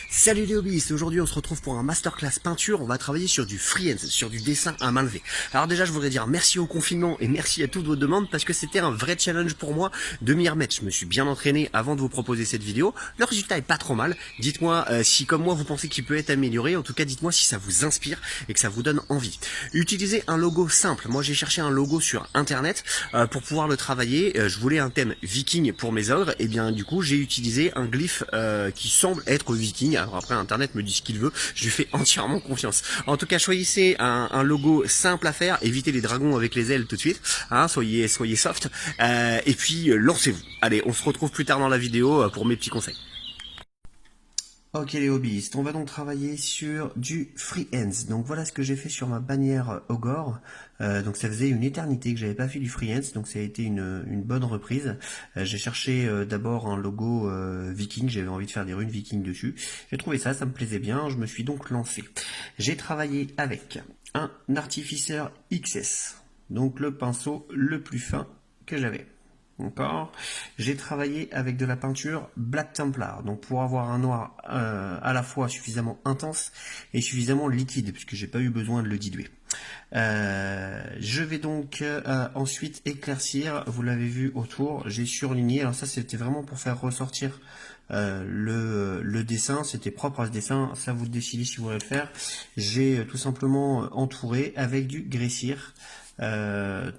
Salut les hobbyistes, aujourd'hui on se retrouve pour un masterclass peinture, on va travailler sur du freehand, sur du dessin à main levée. Alors déjà je voudrais dire merci au confinement et merci à toutes vos demandes parce que c'était un vrai challenge pour moi de m'y remettre. Je me suis bien entraîné avant de vous proposer cette vidéo, le résultat est pas trop mal. Dites-moi si comme moi vous pensez qu'il peut être amélioré, en tout cas dites-moi si ça vous inspire et que ça vous donne envie. Utilisez un logo simple, moi j'ai cherché un logo sur internet pour pouvoir le travailler. Je voulais un thème viking pour mes ogres, et bien du coup j'ai utilisé un glyphe qui semble être viking. Alors après internet me dit ce qu'il veut, je lui fais entièrement confiance. En tout cas choisissez un logo simple à faire, évitez les dragons avec les ailes tout de suite, hein, soyez soft, et puis lancez-vous. Allez, on se retrouve plus tard dans la vidéo pour mes petits conseils. Ok les hobbyistes, on va donc travailler sur du freehand. Donc voilà ce que j'ai fait sur ma bannière Ogre. Donc ça faisait une éternité que j'avais pas fait du freehand, donc ça a été une bonne reprise. J'ai cherché d'abord un logo viking, j'avais envie de faire des runes viking dessus. J'ai trouvé ça, ça me plaisait bien, je me suis donc lancé. J'ai travaillé avec un Artificer XS, donc le pinceau le plus fin que j'avais. D'accord. J'ai travaillé avec de la peinture Black Templar, donc pour avoir un noir à la fois suffisamment intense et suffisamment liquide, puisque j'ai pas eu besoin de le diluer. Je vais donc ensuite éclaircir, vous l'avez vu autour, j'ai surligné, alors ça c'était vraiment pour faire ressortir le dessin, c'était propre à ce dessin, ça vous décidez si vous voulez le faire. J'ai tout simplement entouré avec du graissir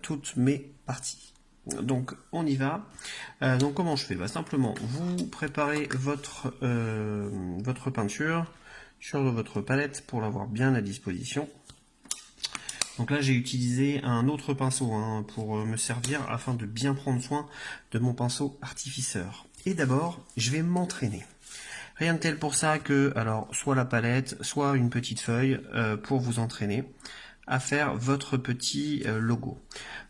toutes mes parties. Donc on y va. Donc comment je fais? Simplement, vous préparez votre peinture sur votre palette pour l'avoir bien à disposition. Donc là j'ai utilisé un autre pinceau pour me servir afin de bien prendre soin de mon pinceau artificeur. Et d'abord, je vais m'entraîner. Rien de tel pour ça que, alors, soit la palette, soit une petite feuille pour vous entraîner à faire votre petit logo.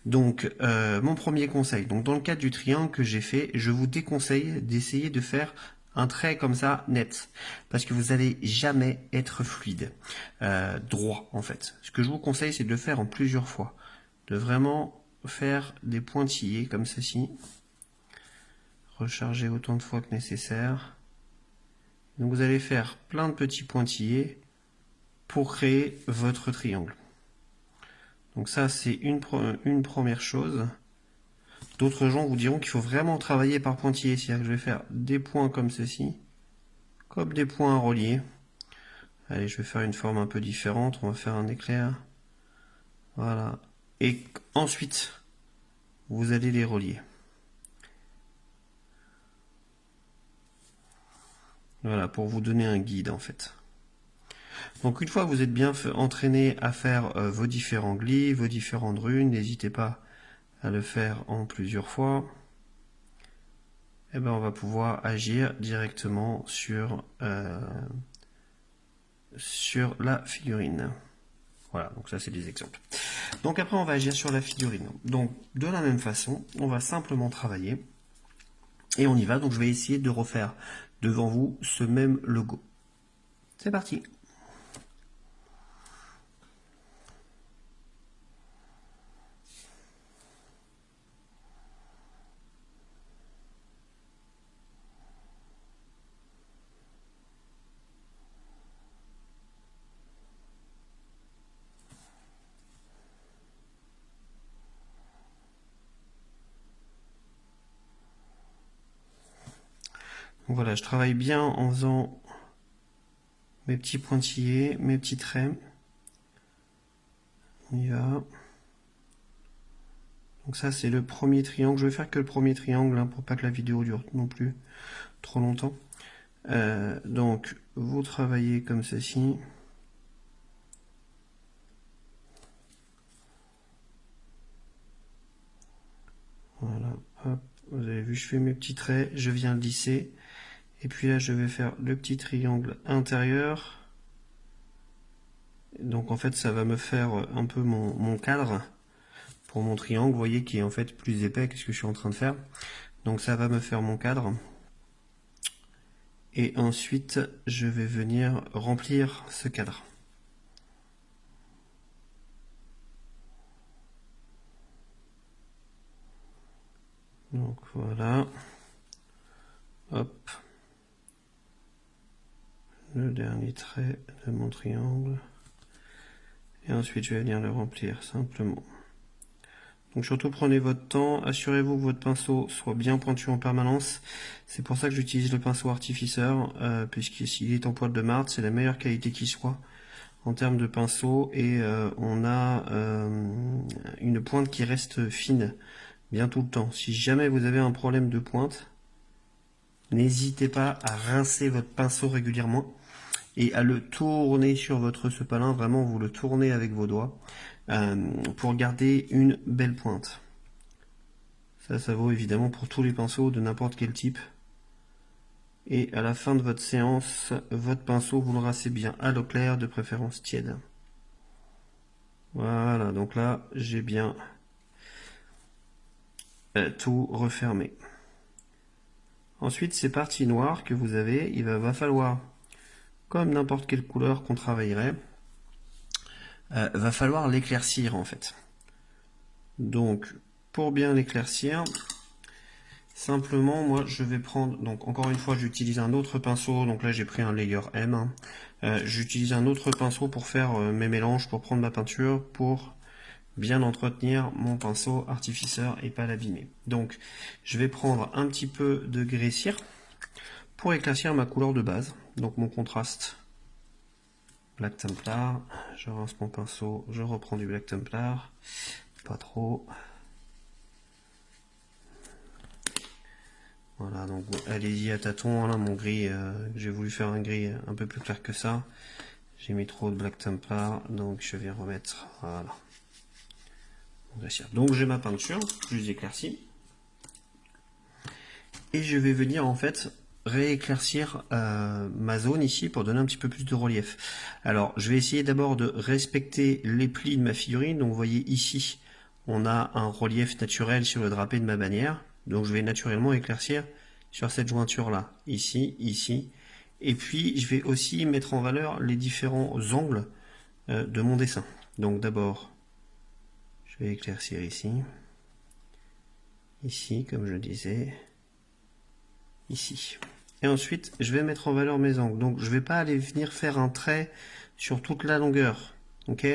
Donc, mon premier conseil, donc dans le cadre du triangle que j'ai fait, je vous déconseille d'essayer de faire un trait comme ça net, parce que vous allez jamais être fluide, droit en fait. Ce que je vous conseille, c'est de le faire en plusieurs fois, de vraiment faire des pointillés comme ceci, recharger autant de fois que nécessaire. Donc vous allez faire plein de petits pointillés pour créer votre triangle. Donc ça c'est une première chose. D'autres gens vous diront qu'il faut vraiment travailler par pointillés, c'est-à-dire que je vais faire des points comme ceci, comme des points à relier. Allez, je vais faire une forme un peu différente, on va faire un éclair. Voilà. Et ensuite, vous allez les relier. Voilà, pour vous donner un guide en fait. Donc une fois que vous êtes bien entraîné à faire vos différents glyphes, vos différentes runes, n'hésitez pas à le faire en plusieurs fois. Et ben on va pouvoir agir directement sur la figurine. Voilà, donc ça c'est des exemples. Donc après on va agir sur la figurine. Donc de la même façon, on va simplement travailler et on y va. Donc je vais essayer de refaire devant vous ce même logo. C'est parti. Donc voilà, je travaille bien en faisant mes petits pointillés, mes petits traits. On y va. Donc ça c'est le premier triangle. Je vais faire que le premier triangle pour pas que la vidéo dure non plus trop longtemps. Donc vous travaillez comme ceci. Voilà, hop, vous avez vu, je fais mes petits traits, je viens lisser. Et puis là, je vais faire le petit triangle intérieur. Donc en fait, ça va me faire un peu mon cadre pour mon triangle, vous voyez, qui est en fait plus épais que ce que je suis en train de faire. Donc ça va me faire mon cadre. Et ensuite, je vais venir remplir ce cadre. Donc voilà. Hop. le dernier trait de mon triangle. Et ensuite, je vais venir le remplir simplement. Donc surtout prenez votre temps, assurez-vous que votre pinceau soit bien pointu en permanence. C'est pour ça que j'utilise le pinceau artificeur, puisque s'il est en poil de marde, c'est la meilleure qualité qui soit en termes de pinceau, et on a une pointe qui reste fine bien tout le temps. Si jamais vous avez un problème de pointe, n'hésitez pas à rincer votre pinceau régulièrement et à le tourner sur votre sopalin. Vraiment, vous le tournez avec vos doigts pour garder une belle pointe. Ça vaut évidemment pour tous les pinceaux de n'importe quel type. Et à la fin de votre séance, votre pinceau, vous le rincez bien à l'eau claire, de préférence tiède. Voilà, donc là, j'ai bien tout refermé. Ensuite, ces parties noires que vous avez, il va falloir, comme n'importe quelle couleur qu'on travaillerait, va falloir l'éclaircir en fait. Donc, pour bien l'éclaircir, simplement, moi, je vais prendre, donc encore une fois, j'utilise un autre pinceau, donc là j'ai pris un layer M, j'utilise un autre pinceau pour faire mes mélanges, pour prendre ma peinture, pour bien entretenir mon pinceau artificeur et pas l'abîmer. Donc, je vais prendre un petit peu de grès cire pour éclaircir ma couleur de base, donc mon contraste Black Templar. Je rince mon pinceau, je reprends du Black Templar, pas trop. Voilà, donc allez-y à tâtons, là mon gris, j'ai voulu faire un gris un peu plus clair que ça. J'ai mis trop de Black Templar, donc je vais remettre, voilà. Donc j'ai ma peinture, je les éclaircis. Et je vais venir en fait rééclaircir ma zone ici pour donner un petit peu plus de relief. Alors je vais essayer d'abord de respecter les plis de ma figurine. Donc vous voyez ici, on a un relief naturel sur le drapé de ma bannière. Donc je vais naturellement éclaircir sur cette jointure là, ici, ici. Et puis je vais aussi mettre en valeur les différents angles de mon dessin. Donc d'abord, je vais éclaircir ici, ici comme je disais, ici. Et ensuite, je vais mettre en valeur mes angles. Donc, je ne vais pas aller venir faire un trait sur toute la longueur. Ok.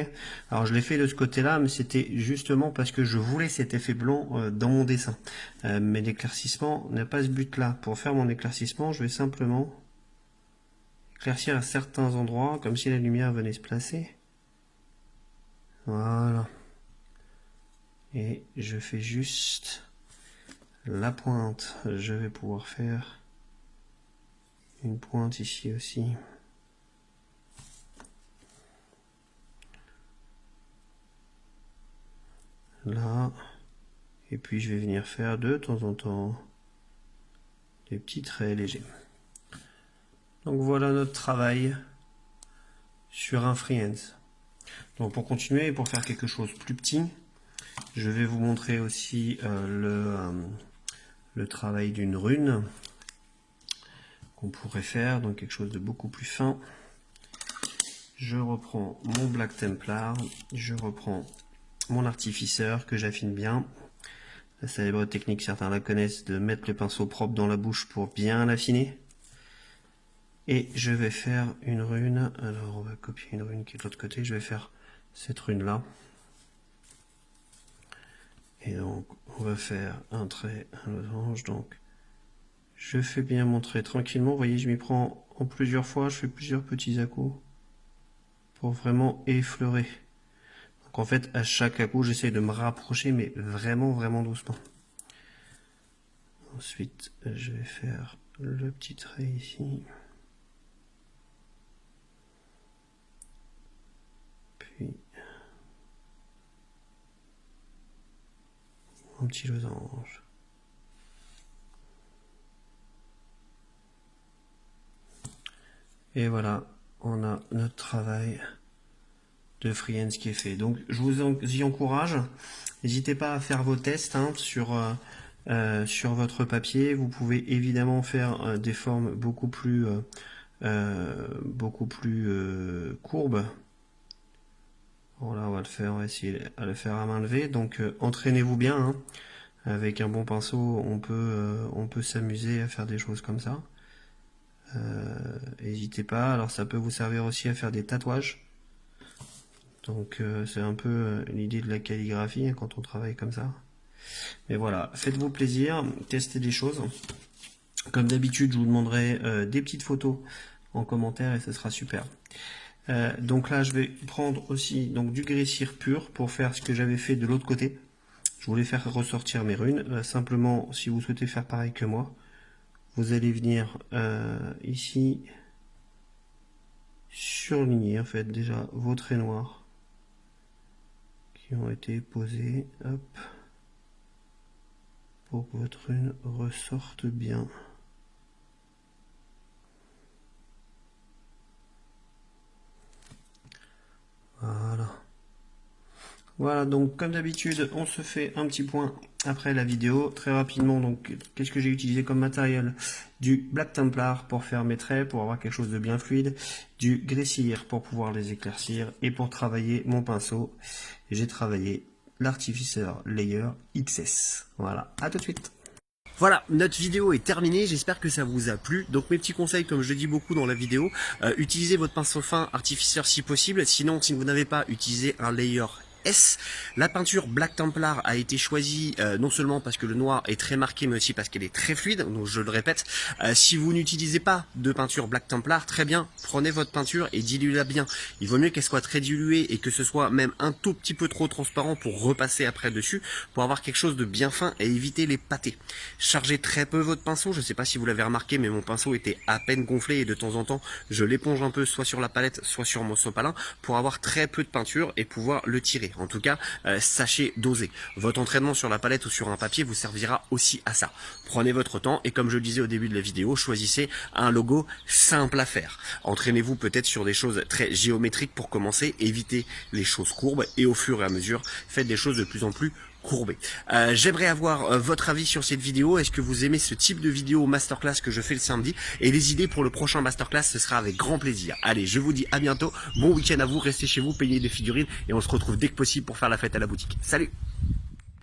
Alors, je l'ai fait de ce côté-là, mais c'était justement parce que je voulais cet effet blanc dans mon dessin. Mais l'éclaircissement n'a pas ce but-là. Pour faire mon éclaircissement, je vais simplement éclaircir à certains endroits, comme si la lumière venait se placer. Voilà. Et je fais juste la pointe. Je vais pouvoir faire une pointe ici aussi. Là. Et puis je vais venir faire de temps en temps des petits traits légers. Donc voilà notre travail sur un freehand. Donc pour continuer et pour faire quelque chose de plus petit, je vais vous montrer aussi le travail d'une rune qu'on pourrait faire, donc quelque chose de beaucoup plus fin. Je reprends mon Black Templar, je reprends mon artificeur que j'affine bien. La célèbre technique, certains la connaissent, de mettre le pinceau propre dans la bouche pour bien l'affiner. Et je vais faire une rune. Alors on va copier une rune qui est de l'autre côté. Je vais faire cette rune là. Et donc on va faire un trait, un losange. Donc je fais bien mon trait tranquillement. Vous voyez, je m'y prends en plusieurs fois. Je fais plusieurs petits à-coups pour vraiment effleurer. Donc en fait, à chaque à-coup, j'essaie de me rapprocher, mais vraiment doucement. Ensuite, je vais faire le petit trait ici. Puis un petit losange. Et voilà, on a notre travail de freehand qui est fait. Donc je vous y encourage. N'hésitez pas à faire vos tests sur votre papier. Vous pouvez évidemment faire des formes beaucoup plus courbes. Voilà, on va essayer de le faire à main levée. Donc entraînez-vous bien. Avec un bon pinceau, on peut s'amuser à faire des choses comme ça. n'hésitez pas. Alors ça peut vous servir aussi à faire des tatouages. Donc c'est un peu l'idée de la calligraphie hein, quand on travaille comme ça. Mais voilà, faites-vous plaisir, testez des choses. Comme d'habitude, je vous demanderai des petites photos en commentaire et ce sera super. Donc là, je vais prendre aussi donc du grès-cire pur pour faire ce que j'avais fait de l'autre côté. Je voulais faire ressortir mes runes. Simplement, si vous souhaitez faire pareil que moi, vous allez venir ici surligner en fait déjà vos traits noirs qui ont été posés, hop, pour que votre rune ressorte bien. Voilà. Voilà, donc comme d'habitude, on se fait un petit point après la vidéo. Très rapidement, donc qu'est-ce que j'ai utilisé comme matériel? Du Black Templar pour faire mes traits, pour avoir quelque chose de bien fluide. Du grès-cire pour pouvoir les éclaircir. Et pour travailler mon pinceau, j'ai travaillé l'Artificer Layer XS. Voilà, à tout de suite. Voilà, notre vidéo est terminée, j'espère que ça vous a plu. Donc mes petits conseils, comme je le dis beaucoup dans la vidéo, utilisez votre pinceau fin Artificer si possible. Sinon, si vous n'avez pas, utilisez un Layer S. La peinture Black Templar a été choisie non seulement parce que le noir est très marqué, mais aussi parce qu'elle est très fluide. Donc je le répète, si vous n'utilisez pas de peinture Black Templar, très bien, prenez votre peinture et diluez-la bien. Il vaut mieux qu'elle soit très diluée et que ce soit même un tout petit peu trop transparent pour repasser après dessus, pour avoir quelque chose de bien fin et éviter les pâtés. Chargez très peu votre pinceau, je ne sais pas si vous l'avez remarqué, mais mon pinceau était à peine gonflé et de temps en temps, je l'éponge un peu soit sur la palette, soit sur mon sopalin pour avoir très peu de peinture et pouvoir le tirer. En tout cas, sachez doser. Votre entraînement sur la palette ou sur un papier vous servira aussi à ça. Prenez votre temps et comme je le disais au début de la vidéo, choisissez un logo simple à faire. Entraînez-vous peut-être sur des choses très géométriques pour commencer, évitez les choses courbes et au fur et à mesure, faites des choses de plus en plus courbé. J'aimerais avoir votre avis sur cette vidéo. Est-ce que vous aimez ce type de vidéo masterclass que je fais le samedi? Et les idées pour le prochain masterclass, ce sera avec grand plaisir. Allez, je vous dis à bientôt. Bon week-end à vous. Restez chez vous, payez des figurines et on se retrouve dès que possible pour faire la fête à la boutique. Salut!